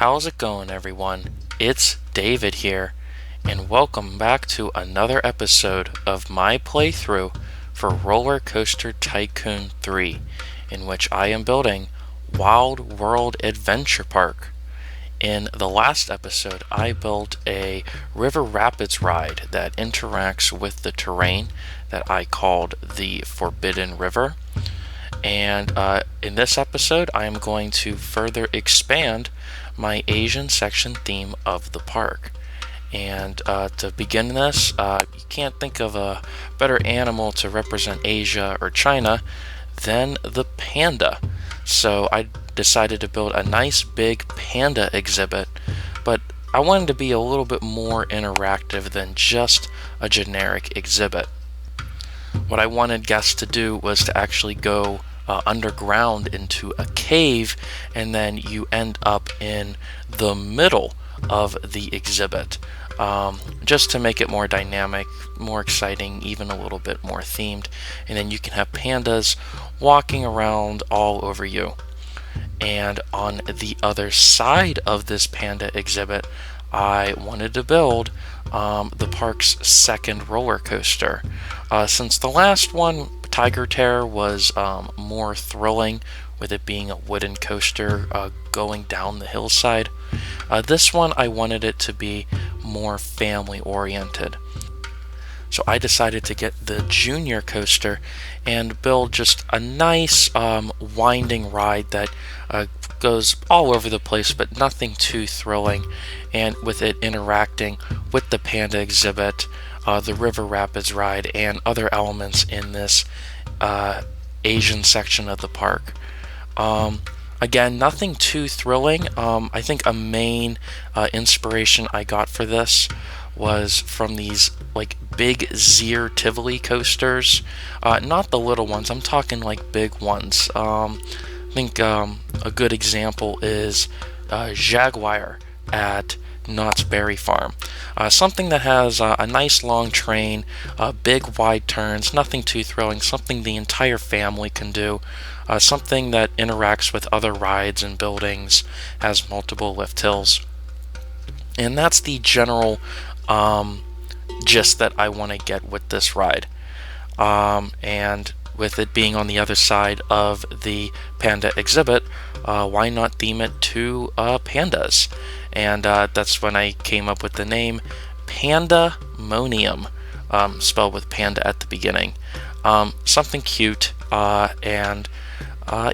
How's it going, everyone? It's David here, and welcome back to another episode of my playthrough for Roller Coaster Tycoon 3, in which I am building Wild World Adventure Park. In the last episode, I built a river rapids ride that interacts with the terrain that I called the Forbidden River. And in this episode, I am going to further expand my Asian section theme of the park. And to begin this, you can't think of a better animal to represent Asia or China than the panda. So I decided to build a nice big panda exhibit, but I wanted to be a little bit more interactive than just a generic exhibit. What I wanted guests to do was to actually go underground into a cave, and then you end up in the middle of the exhibit, just to make it more dynamic, more exciting, even a little bit more themed. And then you can have pandas walking around all over you. And on the other side of this panda exhibit, I wanted to build the park's second roller coaster. Since the last one, Tiger Terror, was more thrilling, with it being a wooden coaster going down the hillside, this one I wanted it to be more family oriented. So I decided to get the junior coaster and build just a nice winding ride that goes all over the place, but nothing too thrilling, and with it interacting with the panda exhibit, the river rapids ride, and other elements in this Asian section of the park. Again, nothing too thrilling. I think a main inspiration I got for this was from these like big Zier Tivoli coasters, not the little ones. I'm talking like big ones. I think a good example is Jaguar at Knott's Berry Farm. Something that has a nice long train, big wide turns, nothing too thrilling, something the entire family can do, something that interacts with other rides and buildings, has multiple lift hills. And that's the general gist that I want to get with this ride. And with it being on the other side of the panda exhibit, why not theme it to pandas? And that's when I came up with the name Panda-monium, spelled with panda at the beginning. Something cute, and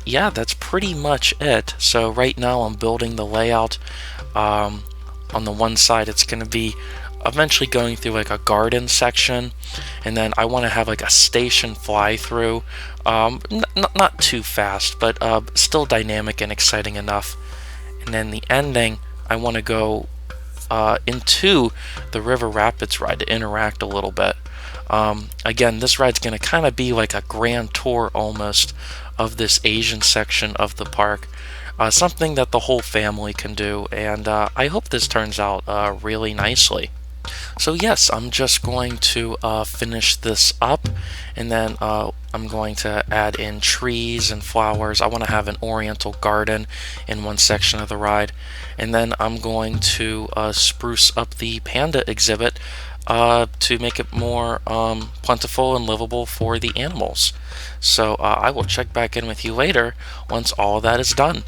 yeah, that's pretty much it. So right now I'm building the layout. On the one side, it's going to be eventually going through like a garden section, and then I want to have like a station fly through, not too fast, but still dynamic and exciting enough. And then the ending, I want to go into the river rapids ride to interact a little bit. Again, this ride's going to kind of be like a grand tour almost of this Asian section of the park. Something that the whole family can do, and I hope this turns out really nicely. So yes, I'm just going to finish this up, and then I'm going to add in trees and flowers. I want to have an Oriental garden in one section of the ride, and then I'm going to spruce up the panda exhibit to make it more plentiful and livable for the animals. So I will check back in with you later once all that is done.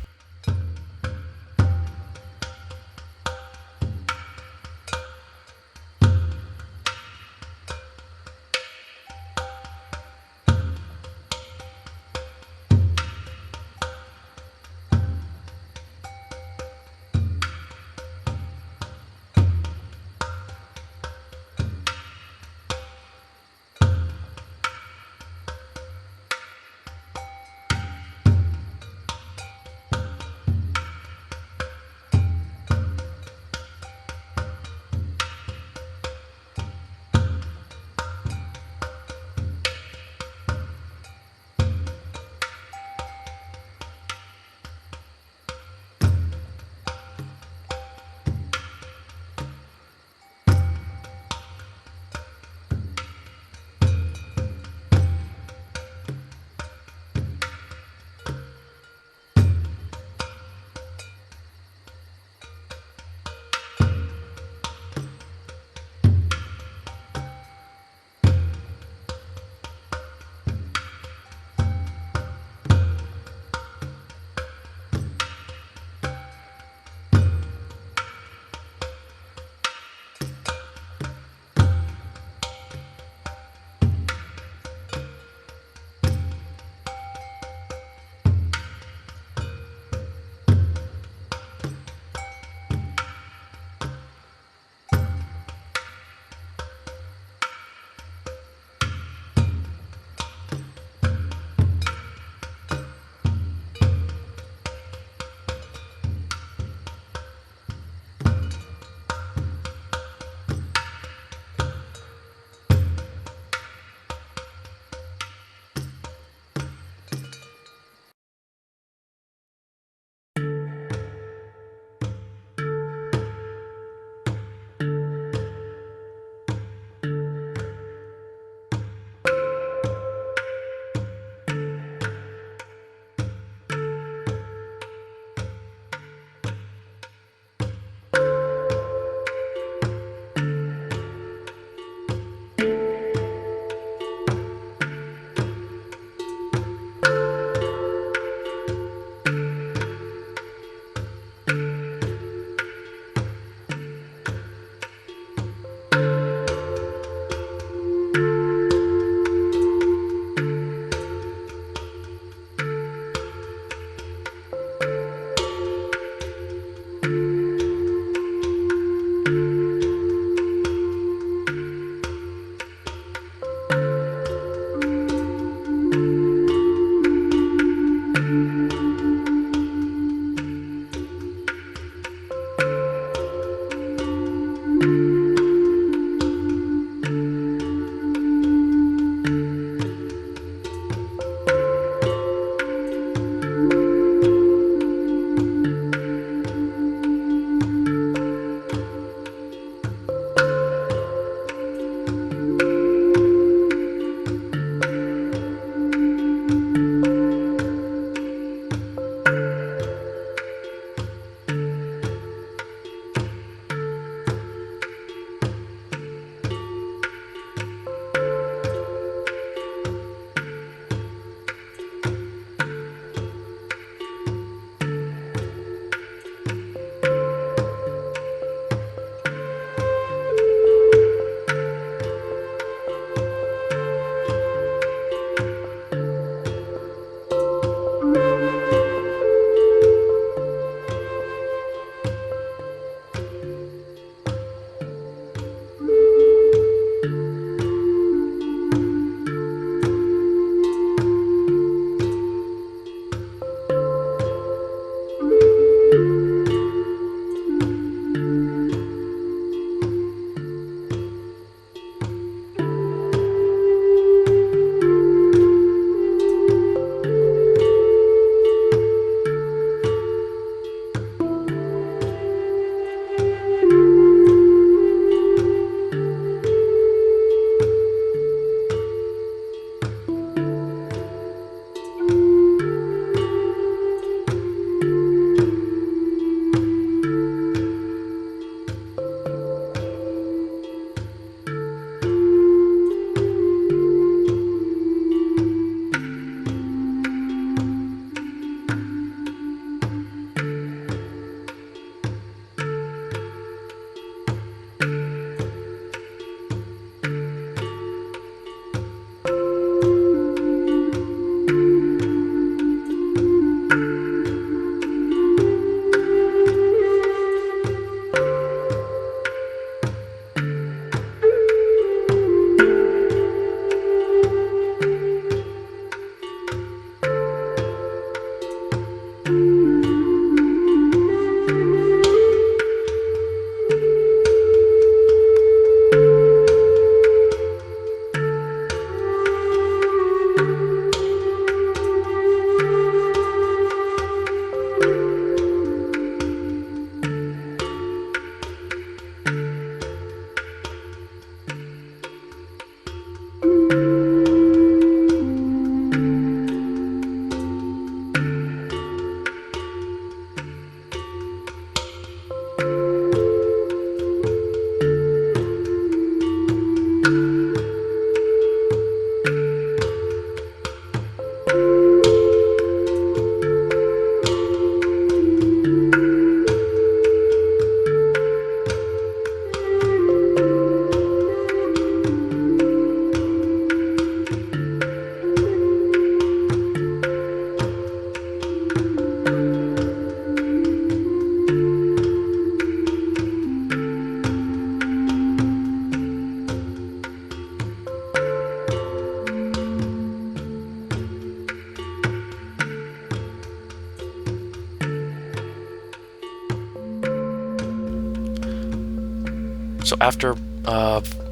So after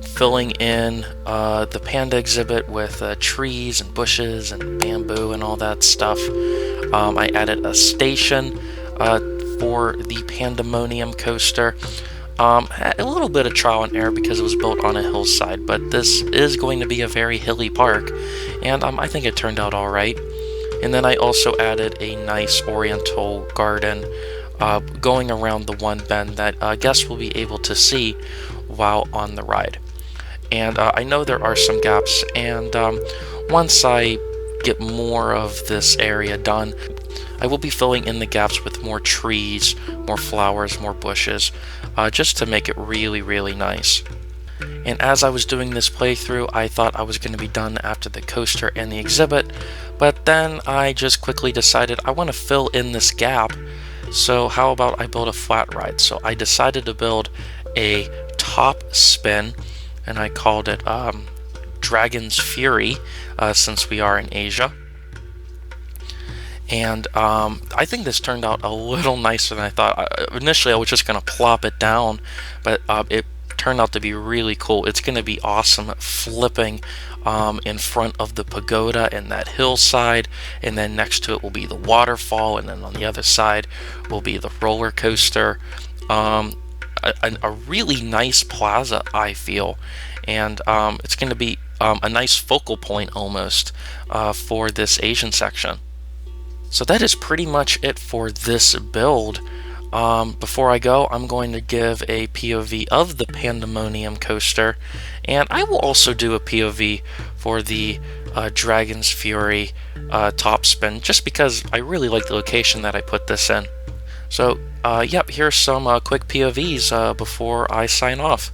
filling in the Panda exhibit with trees and bushes and bamboo and all that stuff, I added a station for the Panda-monium coaster. A little bit of trial and error because it was built on a hillside, but this is going to be a very hilly park, and I think it turned out alright. And then I also added a nice Oriental garden going around the one bend that guests will be able to see while on the ride. And I know there are some gaps, and once I get more of this area done, I will be filling in the gaps with more trees, more flowers, more bushes, just to make it really, really nice. And as I was doing this playthrough, I thought I was going to be done after the coaster and the exhibit, but then I just quickly decided I want to fill in this gap, so how about I build a flat ride? So I decided to build a top spin, and I called it Dragon's Fury, since we are in Asia. And I think this turned out a little nicer than I thought. Initially, I was just going to plop it down, but it turned out to be really cool. It's going to be awesome flipping in front of the pagoda and that hillside, and then next to it will be the waterfall, and then on the other side will be the roller coaster. A really nice plaza, I feel, and it's going to be a nice focal point almost for this Asian section. So that is pretty much it for this build. Before I go, I'm going to give a POV of the Panda-monium coaster, and I will also do a POV for the Dragon's Fury top spin, just because I really like the location that I put this in. So, yep, here's some quick POVs before I sign off.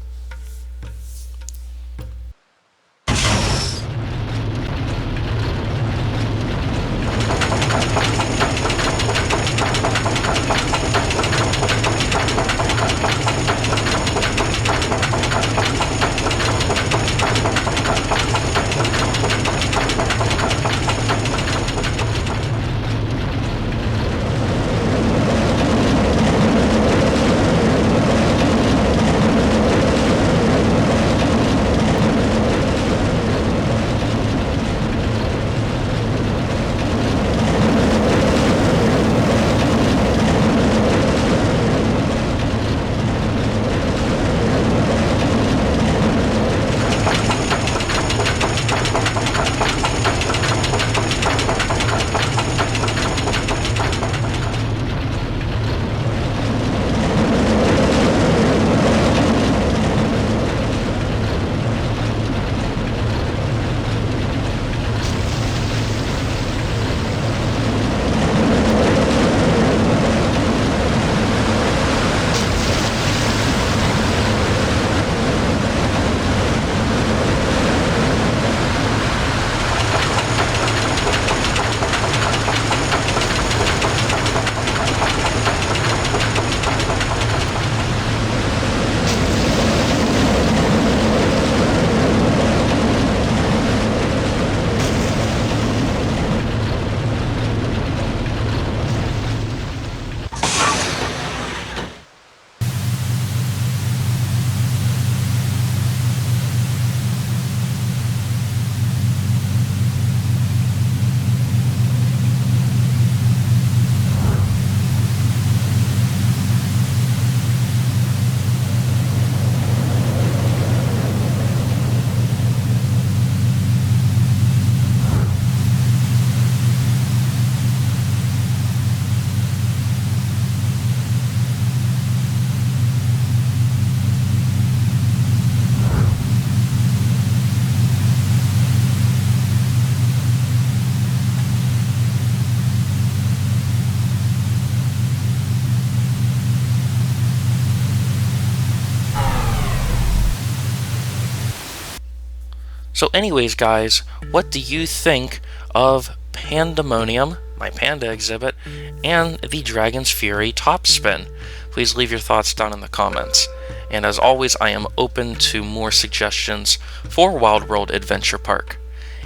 So anyways, guys, what do you think of Panda-monium, my Panda exhibit, and the Dragon's Fury top spin? Please leave your thoughts down in the comments. And as always, I am open to more suggestions for Wild World Adventure Park.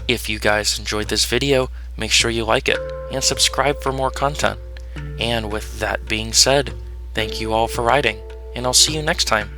If you guys enjoyed this video, make sure you like it and subscribe for more content. And with that being said, thank you all for riding, and I'll see you next time.